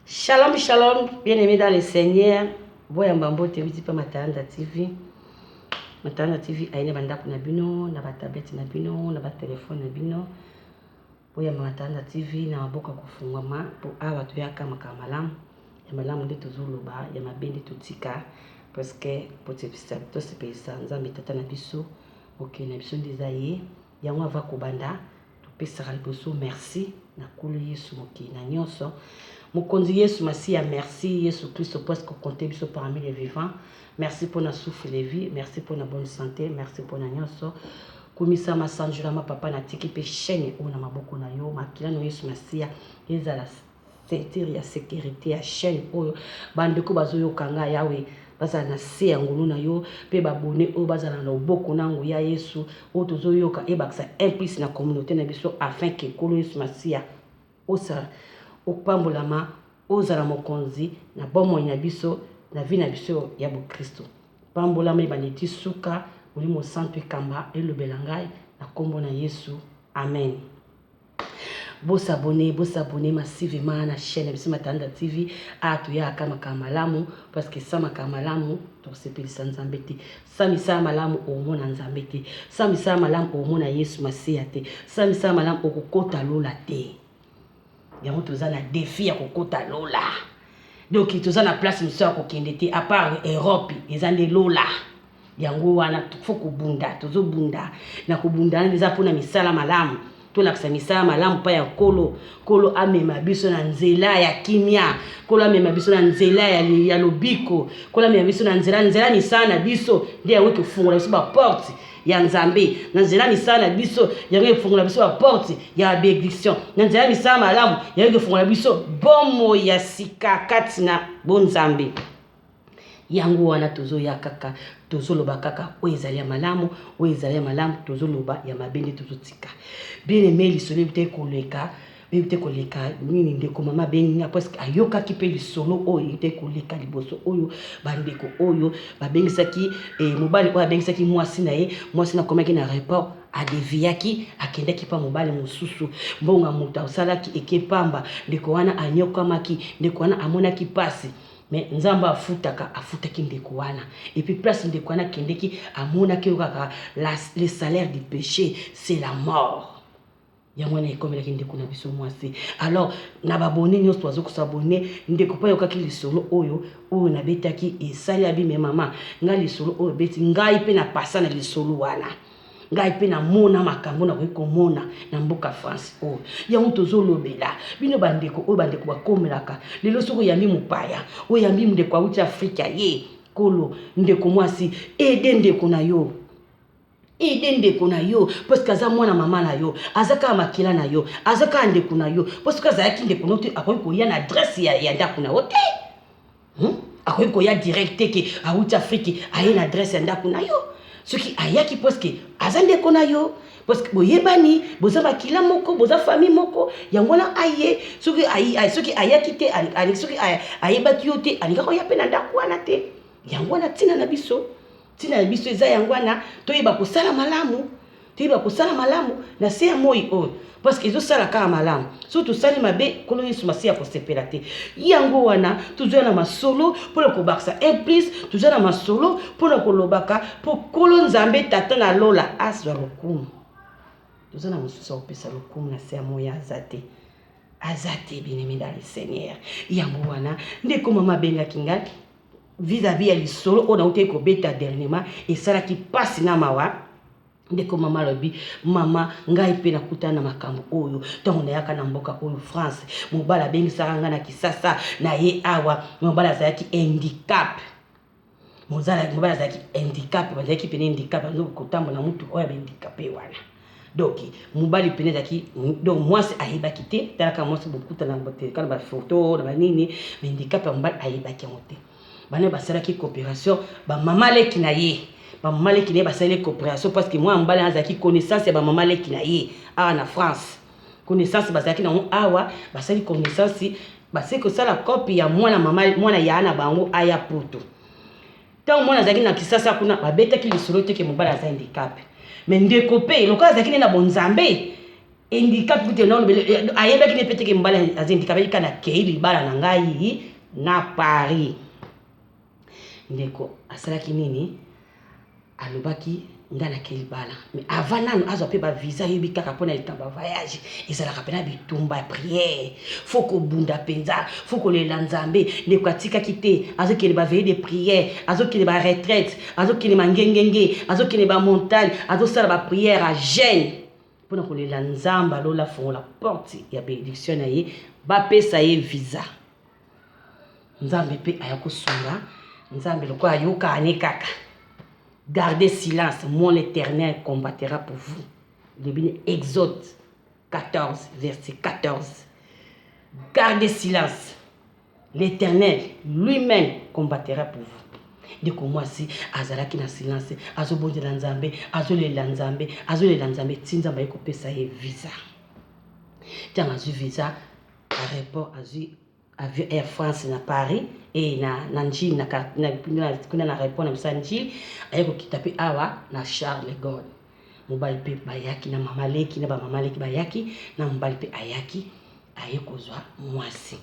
Shalom, shalom, bien-aimés dans le Seigneur. Voyez Mbambo TV, pas Matanda TV. Matanda TV, aïe, banda pour nabino, na tablette nabino, na téléphone nabino. Voyez Matanda TV, na boka kufungama, pour awa tu ya kama kamalam. Ya malamu de tozuluba, ya mabende tutika, parce que pour te pisa, to se pisa, nzambi tata na biso, ok, na biso ndizaye, ya mwa va kubanda, tu pisa kalboso, merci, na kulu Yesu moki, na nyonso. Mokonzi Yesu Masia, merci Yesu Christ parce que comptez biso parmi les vivants. Merci pour notre souffle de vie, merci pour notre bonne santé, merci pour notre nyonso. Komisa masanjura ma papa na tiki pe chaîne o na maboko na yo, makila no Yesu Masia, ezala ceinture ya sécurité ya chaîne oyo bandeko bazoyo kanga yawe bazala na se ya ngulu na yo pe babone oyo bazala na loboko na ngo ya Yesu o tozoyoka ebakisa implice na communauté na biso afin que kolo Yesu Masia osa opambolama ozala mokonzi na bomo na biso na vie na biso ya bo Kristo pambolama ebaneti suka olimo santo kamba elobela ngai na kombo na Yesu amen. Boss abonné massivement na chaîne biso Matanda TV atuya kama kamalamu parce que sama kamalamu to sepelisa nzambe te sami sa malamu omona nzambe te sami sa malamu omona Yesu Masia te sami sa malamu okokota lola te yango toza na défi ya kokota lola donc toza na place miso ya kokende te à part Europe ezande lola yango wana faut kobunda tozobunda na kobunda neza pona misala malamu tolakisa misala malamu pa ya kolo amema biso na nzela ya kimia kolo amema biso na nzela ya lobiko kolo amema biso na nzela misala na biso nde yango kofungola biso ba porte ya nzambe na nzela misala na biso yango kofungola biso ba porte ya bénédiction na nzela misala malamu yango kofungola biso bomo ya sika kati na bonzambe yango wana tozoya kaka tozoloba kaka o ezali ya malamu tozoloba ya mabende tozotika bien aimé lisolo bite koleka nini ndeko mama benga parce que ayoka ki pe lisolo oyo bite koleka liboso oyo bandeko oyo babengisaki mobali oyo abengisaki mwasi na komaki na report adeviaki akendaki pa mobali mosusu mbonga moto asalaki ekepamba ndeko wana anyokamaki ndeko wana amonaki pasi mais nzamba afutaki ndeko wana et puis place ndeko wana kendeki amonaki kaka le salaire du péché c'est la mort yango na ekomela ndeko na biso mwasi alors na babone nyonso tozo kusabone ndeko pa yokaki lisolo oyo na betaki esali abime mama ngai lisolo oyo beti ngai pe na pasa na lisolo wana ngai pe na mona makambo na komona na mboka France o yango tozolobela bino bandeko bakomelaka lelo soko yambi mupaya o yambi ndeko auti Afrika ye kolo ndeko mwasi ede ndeko na yo parce que aza mwana mama na yo azaka makila na yo azaka ndeko na yo parce que azaki ndeko no te akoyi koya na adresse ya ndako na ote akoyi koya direct ke auti Afrika aye na adresse ya ndako na yo soki ayaki parce que azande kona yo parce que boyebani boza makila moko boza famille moko yango na aye soki ayaki te soki ayebaki yo te alinga koya pe na ndako wana te yango na tina na biso eza yango wana toyeba kosala malamu na se ya moi oyo parce que ezosala kaka malamu so tosali mabe kolo Yesu Masia kosepela te yango wana tozwa na masolo mpona kobakisa implice tozwa na masolo mpona kolobaka mpo kolo nzambe tata na lola azwa lokumu tozwa na mosusu akopesa lokumu na se ya moi aza te bien-aimé dans le Seigneur yango wana ndeko mama abengaki ngai vis-à-vis ya lisolo oyo nauti kobeta dernièrement esalaki pasi na mawa ndeko mama lobi mama ngai pe nakutana na makambo oyo ntango nayaka na mboka oyo France mobali abengisaka ngai na Kisasa na ye awa mobali azalaki handicap bazalaki pene handicap azokotambola mutu oyo abahandicapé wana donc mobali pene azalaki donc mwasi ayebaki te talaka mwasi bokutana na bafoto na banini handicap ya mobali ayebaki yango te bana basalaki coopération bamama leki na ye basali coopération parce que moi mbala azaki connaissance ya bamama leki na ye awa na France connaissance bazaki na awa basali connaissance basali kosala copie ya mwana ya na bango aya poto tant mwana azaki na Kisasa kuna babetaki lisolo te ke mobala za handicap mais ndeko pe lokola azaki na bonzambe handicap kuti non ayeba ki ne pete ke mbala handicapé kana keili bala na ngai na Paris ndeko asalaki nini alobaki ngana keili bala mais avant nanu azo pe ba visa yebi kaka pona litamba voyage ezalaka pena bitumba prière faut ko bunda penza faut ko lela nzambe ndeko atikaki te azokele ba veille de prière azokele ba retraite azokele mangengenge azokele ba montagne azosala ba prière à jeûne pona ko lela nzamba lola fongola porte ya bénédiction na ye bapesa ye visa nzambe pe ayakosunga nzambe lokwa ayoka ane kaka gardez silence moi l'Éternel combattra pour vous le Bible Exode 14 verset 14 gardez silence l'Éternel lui-même combattra pour vous ndeko mwasi azalaki na silence azobondela nzambe azolela nzambe tinzamba ekopesa ye visa tanga azwi visa aéroport azwi avion Air France na Paris et na Njili na aéroport na misa Njili ayeko kita pe awa na Charles de Gaulle mobali pe bayaki na mamaleki na ba mamaleki bayaki na mobali pe ayaki ayekozwa mwasi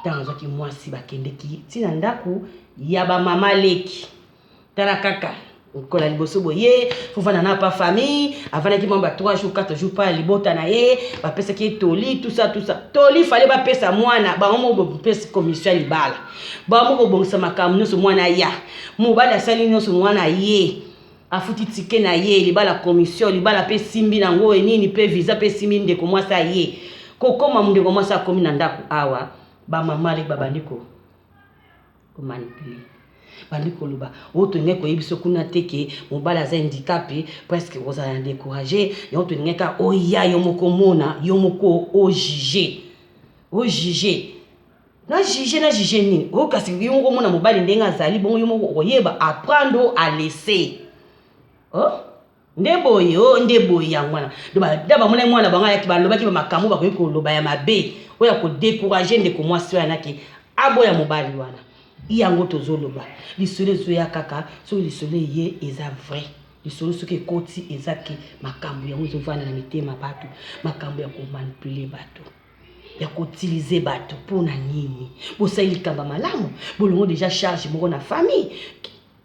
tanga zoki mwasi bakendeki tina ndaku ya ba mamaleki tala kaka kola liboso boye fofana na pa famille avant ki mamba 3 jours 4 jours pas libota na ye ba pesa ki toli tout ça toli fallait ba pesa mwana ba mo bo pesa commission libala ba mo ko bongisa makamu no so mwana ya mo bala sali no so mwana ye afuti tike na ye libala commission libala pe simbi na ngo nini pe visa pe simbi ndeko mwasa ye kokoma ndeko mwasa komi na ndaku awa ba mama le babandiko ko manipuler bandiko loba oto ngeko yebiso kuna teke mobala za handicapé presque ozala décourager yo to ngeka oya yo moko mona yo moko o juger na juger nini o kasi yo moko mona mobali ndenga zali bongo yo moko oyeba apprendre à laisser ndeboye ngwana daba mwana banga yaki balobaki ba makambo bakoyiko loba ya mabe oya ko décourager ndeko mwasi wana ki aboya mobali wana yango tozoloba lisolo zoya kaka so lisolo ye eza vrai lisolo soki ekoti ezaki makambo yango ezovanda na mitema bato makambo ya komanipuler bato ya koutiliser bato mpona nini bosali likamba malamu bolongo déjà charge moko na famille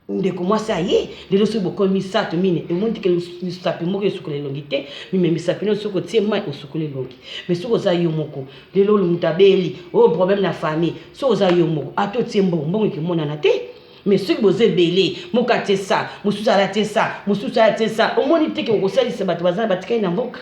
ndeko mwasi aye lelo soki bokomi misato mine emondi ke misapi moko esukula elongi te mime misapi no soki otie mai osukula elongi mais soki oza yo moko lelo moto abeli oyo problème na famille soki oza yo moko ata otie mbongo ekemonana te mais soki boza ebele moko atie sa mosusu ala te sa omoni teke okosalisa bato bazala batikali na mboka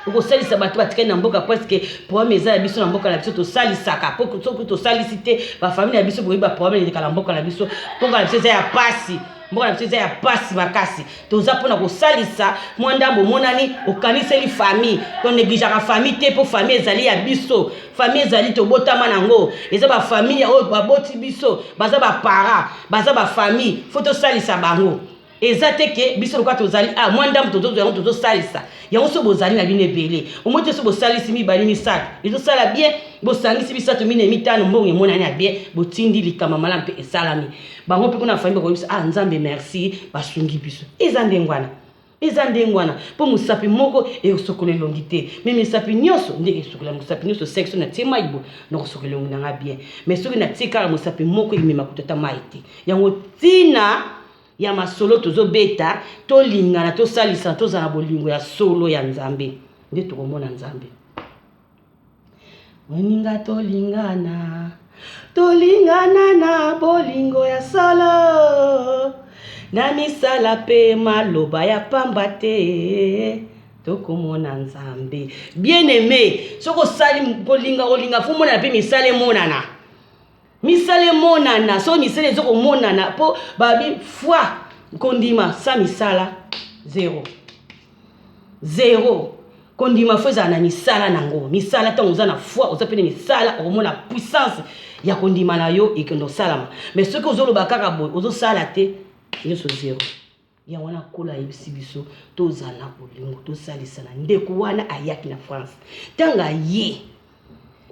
okosalisa bato batikali na mboka presque problème eza ya biso na mboka na biso tosalisaka po soki tosalisi te bafamile ya biso boyeba problème ezeka na mboka na biso mboka na biso eza ya pasi mboka na biso eza ya pasi makasi toza mpona kosalisa mwa ndambo omonani okaniseli famille tonegligeaka famille te mpo famille ezali ya biso famille ezali tobotama nango eza bafamille oyo baboti biso baza bapara baza bafamille fo tosalisa bango eza teke biso lokwa tozali mwa ndambo tozosalisa yango so bozali na bino ebele omote so bosalisi mibali misato ezosala bien bosangisi bisato mine mitano mbongo emonani ya bien botindi likama malamu mpe esalami bango mpe kuna famille bakoyebisa nzambe merci basungi biso eza ndengwana mpo mosapi moko ekosokola elongi te me misapi nyonso ndenge esokola mosapi nyonso sexe na tie mai bo nakosokola elongi nanga bien mais soki natie kaka mosapi moko emema kutata mai te yango tina ya masolo tozobeta tolingana tosalisa tozala bolingo ya solo ya nzambe nde tokomona nzambe moninga tolingana na bolingo ya solo na misala pe maloba ya pamba te tokomona nzambe bien aimé soko sali kolinga fu mona pe misale monana so misale ezoko monana po babi foi kondima sa misala zero kondima fo ezala na misala nango misala ntango oza na foi oza pene misala okomona puissance ya kondima na yo ekendo salama mais soki ozoloba kaka boye ozosala te nyonso zero yango wana kola yebisi biso tozala bolingo tosalisana ndeko wana ayaki na France ntango aye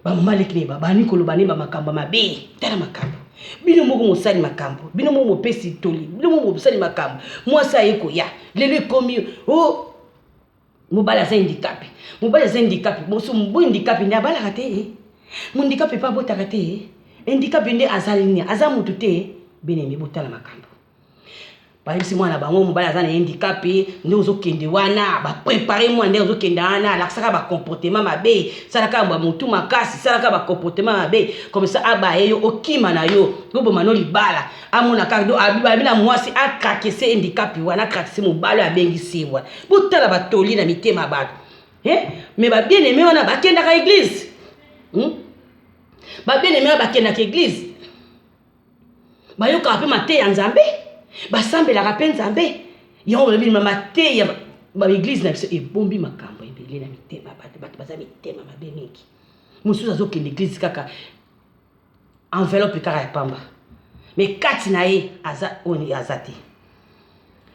bamaleki ne babani koloba ne bamakambo mabe tala makambo bino moko mosali makambo bino moko mopesi toli bino moko mosali makambo mwasi aye koya lelo ekomi mobali aza handicapé mobali aza handicapé boso mbo handicapé nde abalaka te mo handicapé pa botaka te handicapé nde azali nini aza mutu te bien-aimé botala makambo bayebisi mwana bango mobali aza na handicapé nde ozokende wana bapréparé mwana nde ozokende wana alakisaka bacomportement mabe salaka yamba motu makasi salaka bacomportement mabe comme ça abaye yo okima na yo oboma no libala amona kaka do abibabi na mwasi akrakese handicapé wana akrakese mobali abengisi wana botala batoli na mitema bato mais babien-aimé wana bakendaka église babien-aimé wana bakendaka église bayokaka mpe mateya ya nzambe basambelaka mpe nzambe yango balobi mateya baeglise na biso ebombi makambo ebele na mitema bato baza mitema mabe mingi mosusu azokende église kaka enveloppe kaka ya pamba mais kati na ye aza te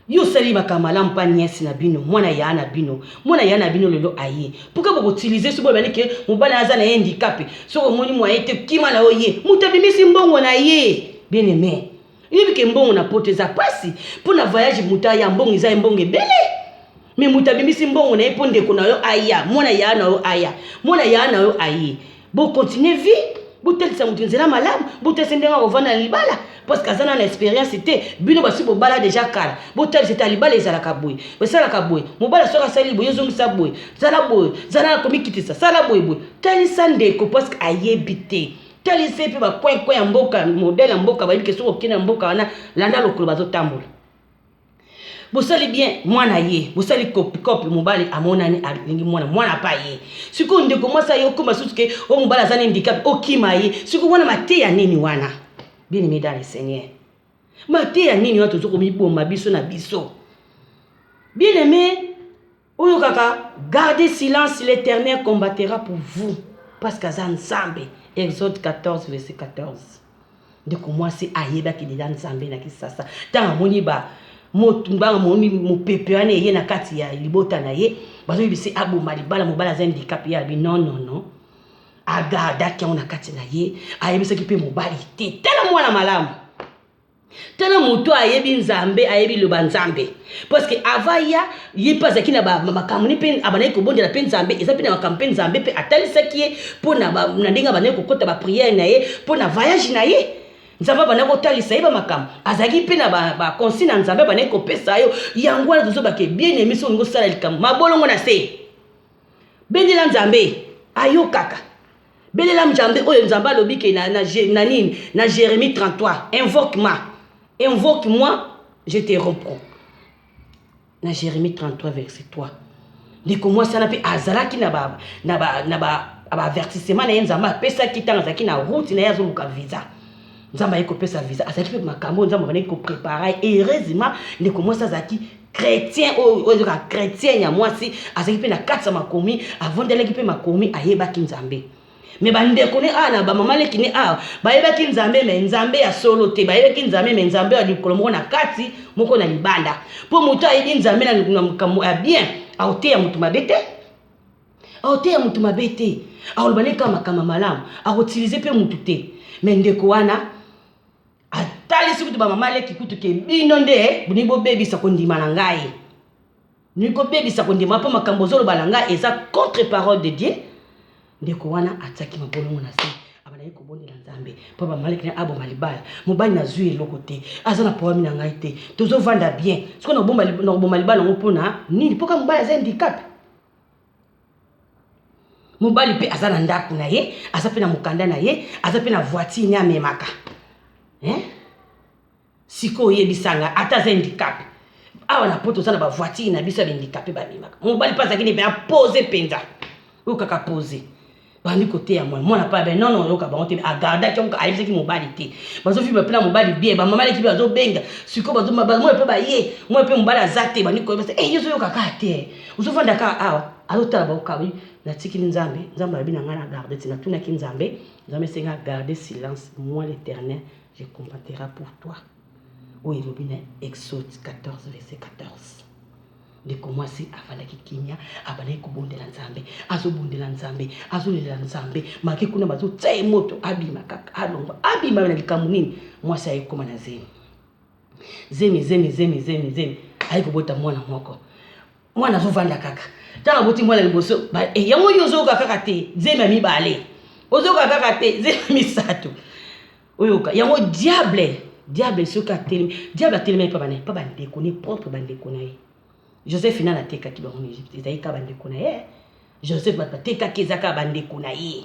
yo sali makambo malamu mpa niesi na bino mwana ya na bino lelo aye pourquoi bokotilize so boyebani ke mobali aza na ye handicapé soko omoni mwa ye te kima na yo ye moto abimisi mbongo na ye bien aimé yebi ke mbongo na poto eza pasi mpo na voyage moto aya mbongo eza mbongo ebele mais moto abimisi mbongo na ye mpo ndeko na yo aya mwana ya na yo aye bokontinue vie botelisa moto nzela malamu botelisa ndenge akovanda na libala parce que aza na expérience te bino basi bobala déjà kala botalisa ete libala ezalaka boye esalaka boye mobala soki asali boye ezongisa boye zala boye zala na komikitisa sala boye talisa ndeko parce que ayebi te talisa mpe bakoinkoin ya mboka modele ya mboka bayebi ke soki okende ya mboka wana landa lokolo bazotambola bosali bien mwana ye bosali kopi mobali amonani alingi mwana pa ye siko ndeko mwasa ye okoma susu ke o mobali aza na handicap okima ye siko wana mateya nini wana bien aimé dans le Seigneur mateya nini wana tozokomiboma biso na biso bien aimé oyo kaka gardez silence l'Éternel combattra pour vous parce qu'aza nzambe Exode 14 verset 14 ndeko mwasi ayebaki deja nzambe na kisasa tanga moni ba motumbanga moni mopepe wana ye na kati ya libota na ye bazoyebisi aboma libala mobali aza handicap ya bi non agardaki yango na kati na ye ayebisaki mpe mobali te tala mwana malamu tala moto ayebi nzambe ayebi loba nzambe parce que avaya ye mpe azalaki na makambo ni mpe abandaki kobondela mpe nzambe eza mpe na makambo mpe nzambe mpe atalisaki ye mpo na ndenge abandaki kokota bapriere na ye mpo na voyage na ye nzambe abandaki kotalisa ye bamakambo azalaki mpe na baconsigne na nzambe abandaki kopesa yo yango wana tozobake bien aimé so olingi osala likambo mabolongo na se bendela nzambe ayokaka belela nzambe oyo nzambe alobi ke na nini na Jérémie 33 invoque moi je te reprends na Jérémie 33 verset 3 ndeko mwasi wana mpe azalaki na avertissement na ye nzambe apesaki ntango azalaki na route na ye azoluka visa nzambe aye kopesa visa azalaki mpe makambo nzambe abandaki koprépare heureusement ndeko mwasi azalaki chrétien oyo chrétien ya mwasi azalaki mpe na kati ya makomi avondelaki mpe makomi ayebaki nzambe mais bandeko ne ana ba mama leki ne bayebaki nzambe mais nzambe ya solo te bayebaki nzambe mais nzambe ya likolo moko na kati moko na libanda po moto ayebi nzambe na makambo ya bien aoteya motu mabe te aoloba ne kaka makambo malamu akoutilize mpe motu te mais ndeko wana atalisi kutu bamama leki kutu ke bino nde boni bobebisa kondima na ngai nikobebisa kondima mpo makambo ozoloba na ngai eza contre parole de Dieu ndeko wana ataki mabolongo na se abandaki kobondela nzambe mpo bamaleki na aboma libala mobali nazwi eloko te aza na problème na ngai te tozovanda bien siko nakoboma libala yango mpona nini mpoka mobali aza handicap mobali mpe aza na ndako na ye aza mpe na mokanda na ye aza mpe na voiture ne amemaka siko oyebisanga ata aza handicap awa na poto oza na bavoiture na biso ya bahandicapé bamemaka mobali mpe azalaki ne mpe apose mpenza oyo kaka pose bandi kote ya mwana pa ben non yoka bango te agardaki yango ayebisaki mobali te bazofiba mpe na mobali bien bamama leki mpe bazobenga siko bazomoi mpe baye moi mpe mobali aza te bandi koyebisa yozoyoka kaka te ozovanda kaka awa azotala baokawi natikili nzambe alobi na ngai na garde ti natunaki nzambe esenga garder silence moi l'Éternel je combattrai pour toi oyo elobi na Exode 14 verset 14 ndeko mwasi afandaki kimia abandaki kobondela nzambe azobondela nzambe azolela nzambe maki kuna bazotia ye moto abima kaka alongwa abima na likambo nini mwasi ayekoma na zemi ayi kobota mwana moko Moi na zo vanda kaka. Tanga boti moi la liboso ba e yango yozo kaka te zema mi balé. Ozo kaka te zema mi sato. Oyoka yango diable ce ka télé diable a télé pas bande connaît propre bande connaît. Joseph ina na teka ki ba en Égypte ezai ka bande connaît. Joseph ba teka ki ezaka bande connaît.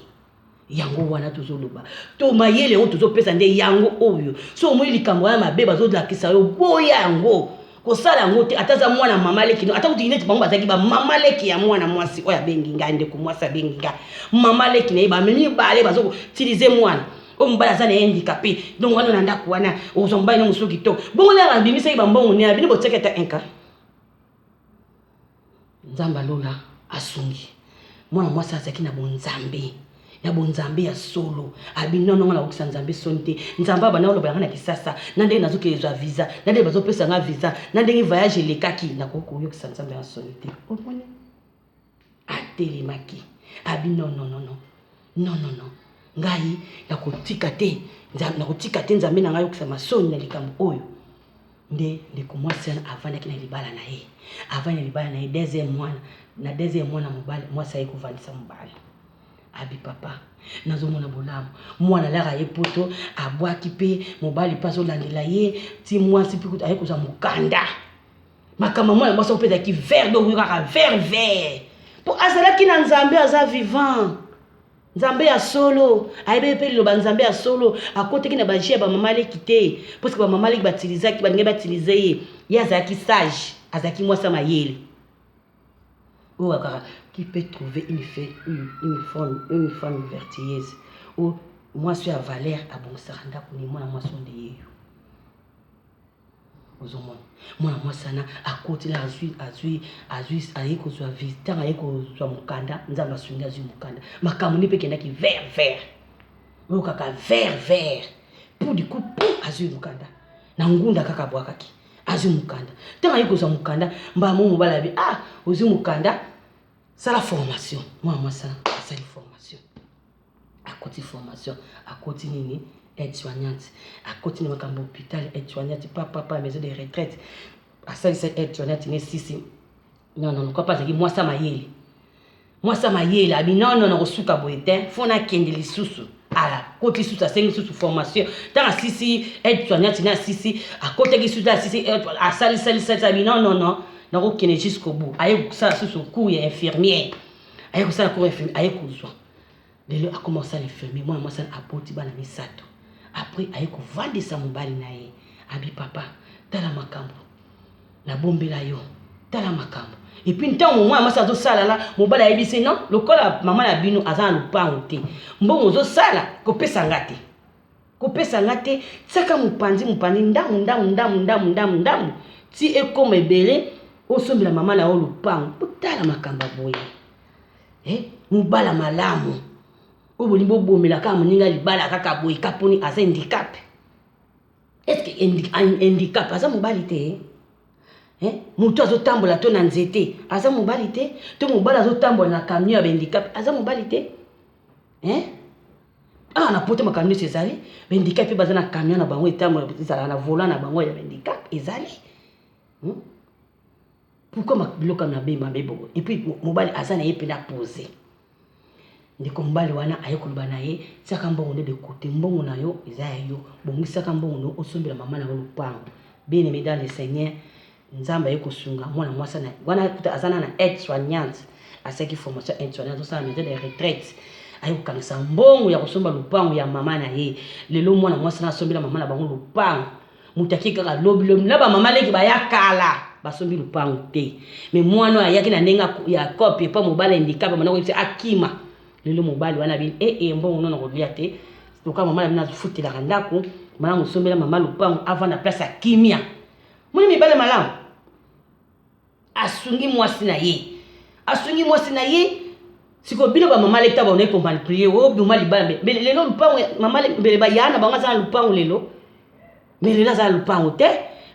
Yango wana tozoloba to mayele on tozopesa nde yango oyo so moi likambo ya mabe bazolakisa yo boya yango kosala yango te ataza mwana mama leki no ata kuti neti bango bazaki ba mama leki ya mwana mwasi oya bengi nga ndeko mwasi abengi nga mama leki na ye bamemi bale bazokutilize mwana o mbala aza na ye handicapé donc wana na ndako wana ozombai na mosusu kitoko bongo na abimisa ye bambongo ne abini boteketa inka nzamba lola asungi mwana mwasi azaki na bonzambe ya bonzambe ya solo abinono ngala okisa nzambe sonte nzamba bana oloba ngana kisasa nande nazokezwa visa nande bazopesa nga visa nande ngi voyage lekaki nakoko yokisa nzambe ya sonte omoni atelemaki abinono non ngai nakotika te nzambe na ngai yokisa masoni na likambo oyo nde komwasi avandaki na libala na ye avanda libala na ye deuxième mwana mobali mwasi aye kovandisa mobali abi papa nazomona bolamu mwana lara ye poto abwaki pe mobali paso landela ye ti mwasi pe aye kozwa mokanda makama mwana mwasi opezaki vert donc kaka vert po azalaki na nzambe aza vivant nzambe ya solo ayebe pe liloba nzambe ya solo akoteki na baji ya bamama leki te parce que bamama leki batilizaki balingi batilize ye azalaki sage azalaki mwasi mayele oyo akaka qui peut trouver une femme vertueuse ou moi suis à Valère à Bonsaranda pour moi la moisson de yeyo ozomona mwana mwasana akoti la azui ayeko zwa vista ayeko zwa mukanda nzamba asungi azui mukanda makambo ni pe kendaki vert oyo kaka vert pour du coup azui mukanda na ngunda kaka bwakaki azui mukanda tanga ayeko zwa mukanda mba mo mobala bi ozui mukanda ça la formation moi ça c'est la formation à côté formation à côté nini aide-soignante à côté de makambo hôpital aide-soignante papa maison de retraite à ça c'est aide-soignante mais si non quoi pas moi ça mayele abi non resuka boetin fona kende lisusu ala côté lisusu à 5 lisusu formation tant si aide-soignante na si à côté lisusu là si à ça abi non nakokende jusqu'au bout aye kusala susu cours ya infirmière aye kusala cours infirmière aye kuzwa lelo akomença l'infirmière moi ça apoti bana misato après aye kovandisa mobali na ye abi papa tala makambo na bombela yo tala makambo et puis ntango moi ça azosala la mobali ayebisi non lokola mama ya bino aza na lupango te mbongo ozosala kopesa nga te tsaka mopanzi ndamu ti ekoma ebele osombela mama na yo lupango potala makamba boye mobala malamu oyo bolingi bobomela kaka moninga libala kaka boye kaponi aza handicap estce handicap aza mobali te moto azotambola to na nzete aza mobali te to mobali azotambola na camion ya bahandicap aza mobali te na poto makamio nyonso ezali bahandicap mpe baza na camion na bango etambola ezala na volant na bango ya bahandicap ezali pourquoi biloko na bema bebo et puis mobali aza na ye pena poser ndeko mobali wana aye koloba na ye saka mbongo nde de côté mbongo na yo eza ya yo bongisaka mbongo no osombela mama na yo lupango bien aimé dans le Seigneur nzamba aye kosunga mwana mwasi na wana kuta azana na aide soignante asaki formation aide soignante osala maison de retraite aye kokangisa mbongo ya kosomba lupango ya mama na ye lelo mwana mwasi na asombela mama na bango lupango mutaki kaka lobi na bamama leki bayakala basombi lupango te mais mwana ayaki na ndenga ya copie pa mobali handicap mwana ko akima lelo mobali wana bin mbongo nono kolia te toka mama na bina futela ndako mwana musombela mama lupango avant na place akimia muni mibale malamu asungi mwasi na ye siko bino ba mama leta ba on ko manipuler o bi mali ba lelo lupango mama mbele ba yana ba ngaza lupango lelo mais lelo za lupango te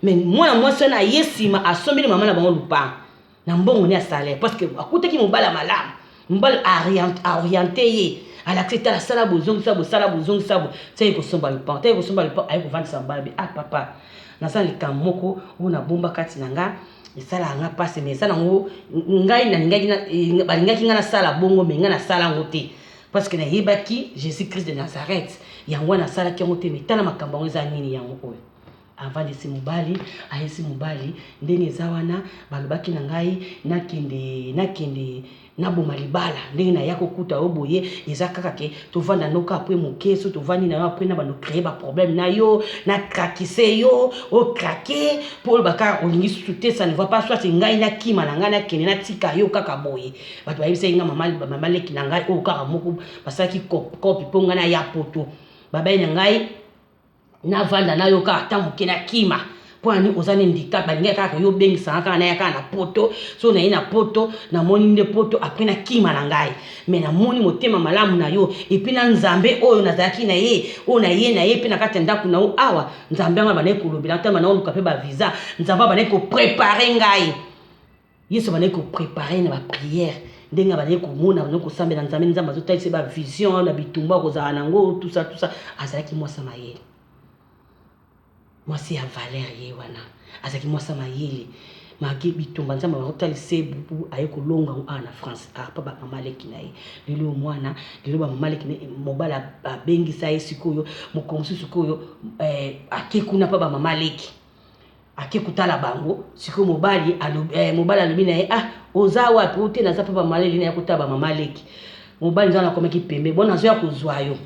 mais mwana mwasi na yesima asombeli mama na bango lupango na mbongo ni asalaire parce que akutaki mobala malamu mobali orienté ye alaccepte la sala bozongi sabo c'est ko somba lupango aye ko vandisa mobali papa na sala likambo moko ona bomba kati na nga esala nga passe mais esala ngo ngai balingaki nga nasala bongo mais nga nasala yango te parce que nayebaki Jésus Christ de Nazareth yango nasalaki yango te mais tala makambo yango eza nini yango oyo avant de mobali ayesi mobali ndenge eza wana balobaki na ngai nakende naboma libala ndenge naya kokuta oyo boye eza kaka ke tovanda noka apres moke so tovandi na yo apres na bano créer baproblème na yo na krakise yo okrake mpo baka olingi susu te ça ne va pas soit ngai nakima na ngai nakende natika yo kaka boye bato bayebisaki nga mama leki na ngai oyo kaka moko basalaki kopi mpo ngai naya poto babai na ngai navanda na yo kaka ta moke nakima pour ani ozane handicap balinga kaka yo bengisa kaka na yaka na poto so na ye na poto na moni nde poto après na kima na ngai mais na moni motema malamu na yo et puis na nzambe oyo nazalaki na ye oyo na ye pe na kati ndako na o awa nzambe anga bana kolobela ntama na oluka pe ba visa nzambe bana ko préparer ngai yeso bana ko préparer na ba prière ndenge bana ko mona bana ko sambela nzambe nzambe azotalisa ba vision na bitumba kozala nango tout ça azalaki mwasa mayele mwasi ya Valérie wana azaki mwasa mayele magi bitumba nzamba bakotalise bubu aye kolonga na France pa ba mamaleki na ye lelo mwana lelo ba mamaleki mobala bengisa ye sikoyo mokomsu sikoyo akekuna pa ba mamaleki akekutala bango sikoyo mobali alobi na ye oza wapi ote naza pa ba mamaleki na yakutala ba mamaleki mobali nzana komeki pembe bona zo ya kozwa yo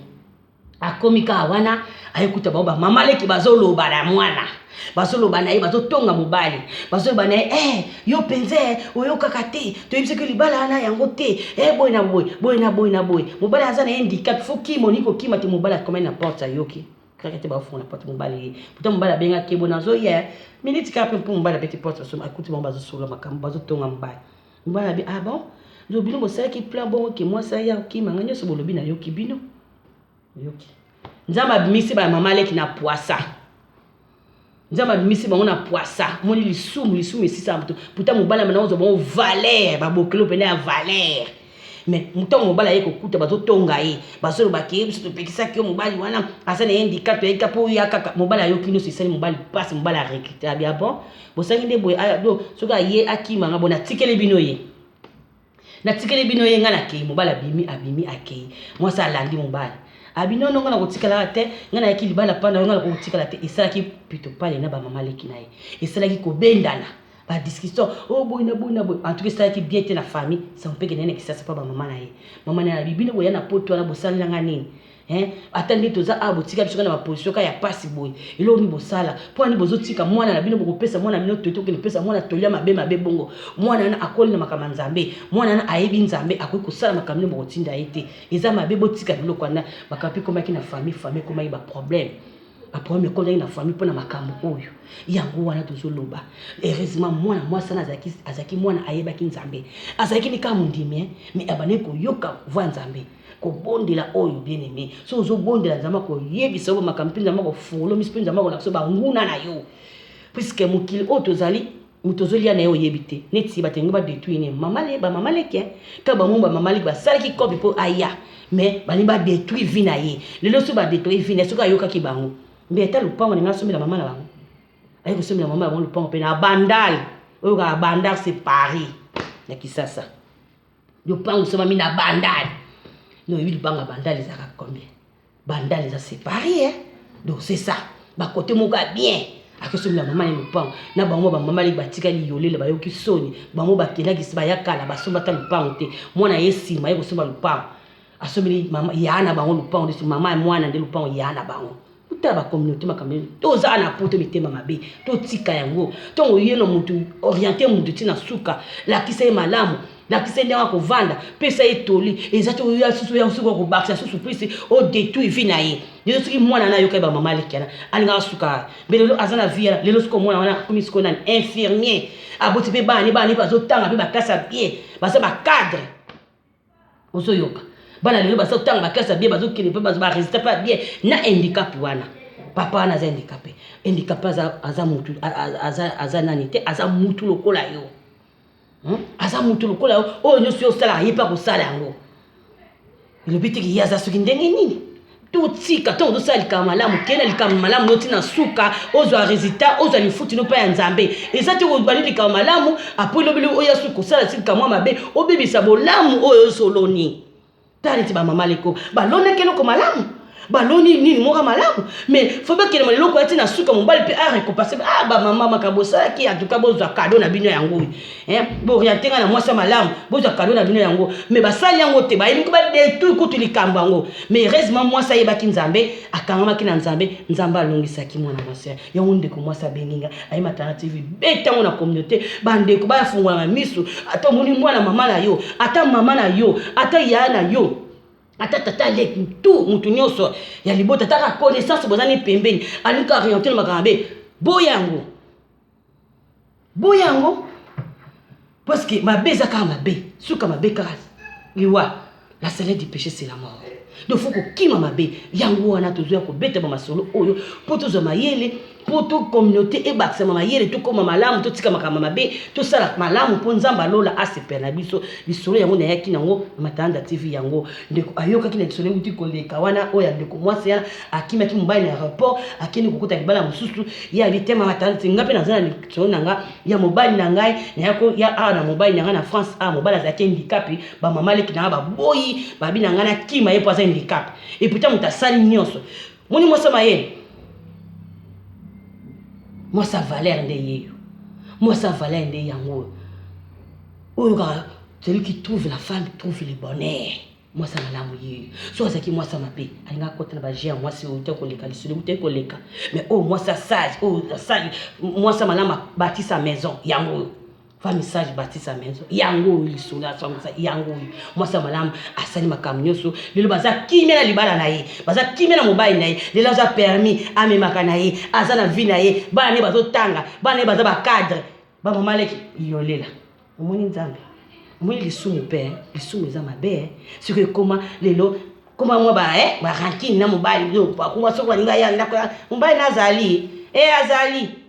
akomika wana ayekuta ba mamaleki bazoloba na mwana bazoloba na ye bazotonga mobali bazoloba na ye yo penze oyo kaka te toyebise ke libala na yango te boy na boy mobali aza na handicap faut kimo niko kima te mobali comme na porte yoki kaka te ba fona porte mobali pourtant mobali abenga ke bona zo ye minute ka pe mobali petit porte so akuti ba bazosolo makambo bazotonga mobali abi bon zo bino bosala ki plan bon ke moi ça ya kima nganyo so bolobi na yoki bino yoki nzamba bimisi ba mamaleki na poisa nzamba bimisi bango na poisa moni lisumu esisa muto puta mobala mana ozo bon valeur ba bokelo pena ya valeur mais muto mobala ye kokuta bazotonga ye bazolo bakiye biso topekisa ki mobali wana asa na handicap ya kapo ya kaka mobala yo kino sisali mobali passe mobala recruter bien bon bosangi nde boye do soka ye akima nga bona tikele bino ye na tikele bino ye nga na ke mobala abimi akei moi ça landi mobali abino nonga na kotikala te ngana yaki libala pana ngana kotikala te esalaki plutôt pale na ba mamaleki na ye esalaki ko bendana ba discussion boy na en tout cas esalaki bien te na famille ça mpeke nene kisasa pa ba mama na ye mama na bibino boya na poto na bosala nga nini atandi toza botika biso na ba position ka ya pasi boy elo ni bosala po ni bozotika mwana na bino bokopesa mwana bino toto ke pesa mwana tolia mabe bongo mwana na akoli na makama nzambe mwana na ayebi nzambe akoki kosala makambo bokotinda ete eza mabe botika biloko na bakapi komaki na famille komaki ba problème problème ko na famille pona makambo oyo yango wana tozoloba heureusement mwana mwasa na azaki mwana ayebaki nzambe azaki ni kama ndimi mais abane ko yoka voix nzambe ko bondela oyo bien aimé so zo bondela nzamba ko yebisa bo makambo nzamba ko fulo mispinza mako na so ba nguna na yo puisque mukili o tozali mutozolia na yo yebite neti batengo ba détruire ne mama leke ka ba mumba mama leke ba salaki kopi po aya mais bali ba détruire vie na ye lelo so ba détruire vie na so ka yoka ki bango mbeta lupango ni ngasomela mama na bango ayi kosomela mama bango lupango pe na bandal oyo ka bandal c'est Paris na Kisasa lupango soma mi na bandal no yebi lupango bandal ezaka combien bandal eza c'est Paris donc c'est ça ba côté moka bien akosomela mama ni lupango na bango ba mama li batika li yolela ba yoki soni bango ba kelaki siba yakala basomba ta lupango te mwana yesima ye kosomba lupango asomeli mama yana bango lupango de mama mwana nde lupango yana bango puta ba communauté makambe toza na poto mitema mabe to tika yango to yeno mutu orienter mutu tina suka la kisa malamu la kisa ndenga ko vanda pesa etoli ezato ya susu ya susu ko baksa susu plus o détruit vina ye lelo suki mwana na yoka ba mama lekana alinga suka belelo azana via lelo suko mwana wana komisiko na infirmier aboti pe bani bazo tanga pe ba kasa bien basa ba cadre ozo yoka bana lelo baso tanga bakasa bien bazo kine pe bazo ba résister pas bien na handicap wana papa na za handicap aza mutu aza nani te aza mutu lokola yo aza mutu lokola yo o nyo sio sala yepa ko sala yango le biti ki yaza soki ndenge nini tout tika to do ça likama malamu kena likama malamu noti na suka ozo résultat ozo lifuti no pa ya nzambe ezati ko bali likama malamu après lobili oya suko sala sikama mabe obebisa bolamu oyo soloni tali ti ba mama leko balone kelo ko malamu baloni nini moka malamu mais faut pas que le loko ati na suka mobali pe a récompenser ba mama makabosa ki en tout cas bozo cadeau na bino yango bo riatenga na mwasa malamu bozo cadeau na bino yango mais basali yango te ba yimiko ba de tout ko tulikambo yango mais heureusement mwasa yeba ki nzambe akangama ki na nzambe alongisa ki mwana mwasa yango ndeko mwasa benginga ayi matana TV betango na communauté bandeko ba fungwa na misu ata moni mwana mama na yo ata mama na yo ata ya na yo ata tata le tout mutu nyonso ya libota taka connaissance bozani pembeni alinka orienter makambe boyango parce que ma beza ka mabe suka mabe ka liwa la salaire du péché c'est la mort donc faut ko kima mabe yango wana tozoya ko beta ba masolo oyo poto zo mayele poto communauté e baksa mama yele to koma malamu to tika makama mabe to sala malamu po nzamba lola aseper na biso bisolo yango na yaki nango matanda TV yango ndeko ayoka kina kisolo nguti koleka wana oya ndeko mwasi ya akima ki mobile na aéroport akini kokota libala mususu ya bitema matanda ngape na zana kisolo nanga ya mobile na ngai na yako ya a na mobile na na France a mobile za handicap ba mama leki na ba boyi ba bi na ngana kima yepo za handicap et pourtant mutasali nyonso moni mwasa mayele moi ça valeur de yeyo moi ça valeur de yango celui qui trouve la femme trouve le bonheur moi ça malamu yeyo so ça qui moi ça mabe alinga kota na ba jia moi c'est autant koleka lisuli autant koleka mais moi ça sage sage moi ça malamu bâti sa maison yango femme sage bâti sa maison yango lisuli ça yango moi ça malamu asali makamnyoso lelo baza kimena libala na ye baza kimena mobile na ye lelo za permis amemaka na ye azana vie na ye bana ne bazo tanga bana ne baza ba cadre ba mama leki yolela omoni nzambe omoni lisumu pe lisumu za mabe ce que comment lelo comment moi ba ranking na mobile yo pa kuma so kwa ninga ya ndako mobile nazali azali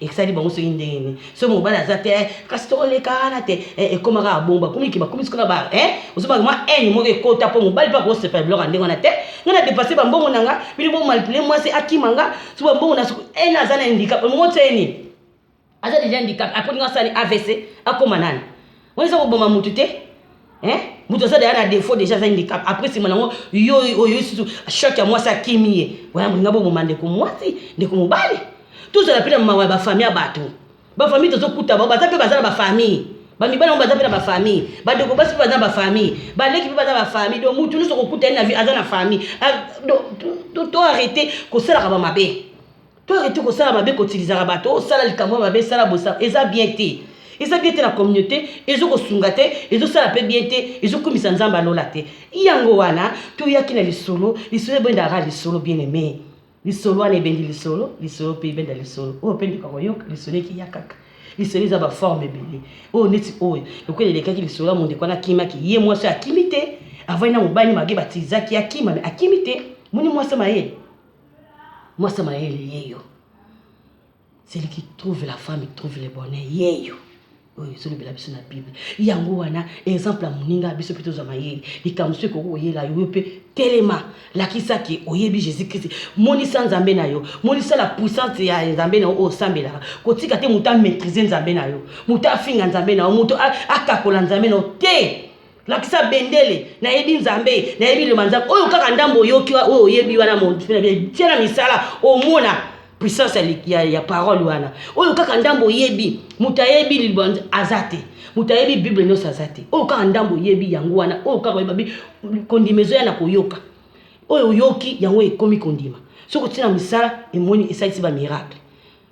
exali bango so indeni so mobile azate kasi to le kana te koma ka bomba kumiki ba kumisi kona ba ozoba moi mo ko ta po mobile pa ko se faire bloc ndenge na te ngana dépasser ba mbongo nanga bili bo manipuler moi c'est akimanga so ba mbongo na so azana handicap mo tseni aza déjà handicap après nga sani AVC akoma nani woni so bomba mutu te mutu ça déjà na défaut déjà ça handicap après c'est manango yo surtout choc ya moi ça kimie wala ngabo bomande ko moi si ndeko mobile tout ça la mawa ba famille abato ba famille to kuta ba baza pe baza ba famille ba mibana baza pe na ba famille ba doko basi baza ba famille ba leki pe baza ba famille donc mutu nous so kuta na vie azana famille to arrêter ko sala ba mabe to arrêter ko sala mabe ko utiliser bato sala likambo mabe sala bosa eza bien te la communauté ezo ko sungate ezo sala pe bien te ezo komisa nzamba lola te yango wana to yaki na lisolo benda ra lisolo bien aimé lisolo ane bendi lisolo pe benda lisolo o pendi ka koyoka lisolo ki yakaka lisolo za ba forme bele o neti o lokwele lekaki lisolo monde kwana kimaki ye mwasi akimite avant na mobali mage batizaki akima mais akimite moni mwasi mayele yeyo celui qui trouve la femme il trouve le bonheur yeyo c'est le biso na Bible yango wana exemple muninga biso pito za mayeli likamso ko oyela yo pe telema la kisaki oyebi Jésus Christ monisa nzambe na yo monisa la puissance ya nzambe na o sambela kotika te muta maîtriser nzambe na yo muta finga nzambe na yo muto akakola nzambe na te la kisa bendele na yebi nzambe na yebi le manzaka oyo kaka ndambo yoki o oyebi wana mo tiana misala omona puissance ya parole wana oyo kaka ndambo yebi mutayebi libonza azate mutayebi Bible no azate oyo kaka ndambo yebi yango wana oyo kaka yebi kondimezo yana koyoka oyo yoki yango ekomi kondima soko tina misala emoni esalisi ba miracle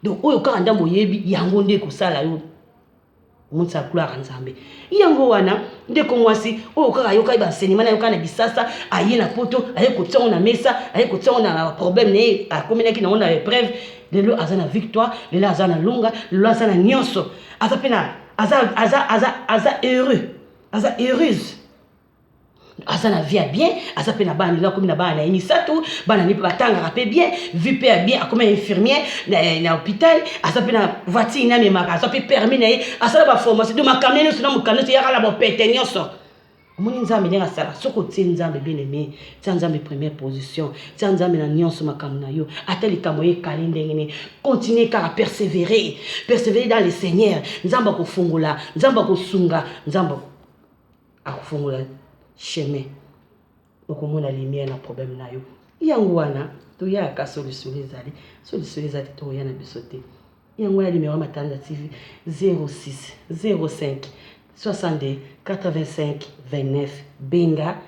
donc oyo kaka ndambo yebi yango nde kosala yo monsa gloire nzambe yango wana ndeko mwasi oyo kaka yoka ba enseignement na yoka na bisasa aye na poto aye kotsongo na mesa aye kotsongo na problème ne akomenaki na ona épreuve lelo azana victoire lelo azana longa lelo azana nyonso azapena aza heureux aza heureuse azana vie bien azapena bana la comme na bana emisatu bana ni batanga rapé bien vie pe bien comme infirmière na hôpital azapena voiture na memaka azape permis na azala ba formation de makamene sina mukano ya kala ba pete nyonso Omoni nzambe ndenge asala soki otie nzambe bien-aimé tia nzambe première position tia nzambe na nyonso makambo na yo ata likambo ekali ndenge nini continue kaka persévérer dans le Seigneur nzambe akofungola nzambe akosunga nzambe akofungola chemin okomona lumière na problème na yo yango wana toyaka solution ezali toya na biso te yango ya numéro Matanda TV 06 05 62 85 29 benga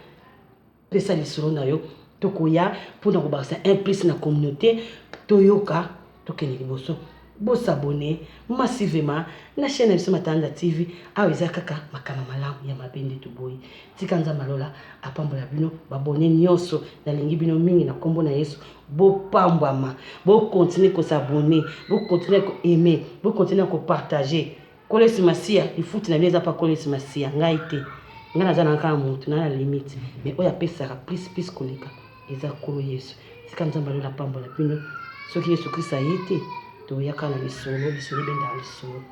pesa lisolo na yo tokoya mpona kobakisa un plus na communauté toyoka tokende liboso bosabone massivement na chaîne na biso Matanda TV awa eza kaka makama malamu ya mabende toboyi tika nzambe alola apambola bino babone nyonso nalingi bino mingi na kombo na Yesu bopambwama bokontinue kosabone bokontinue koaimer bokontinue kopartager kolesi masia ifuti na bino eza pa kolesi masia ngai te ngai naza na kaka motu na limite mais oyo apesaka plus koleka eza kolo Yesu tika nzambe alola apambola bino soki Yesu Kristo aye te toyaka na lisolo ebenda lisolo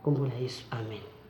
kombo na Yesu amen.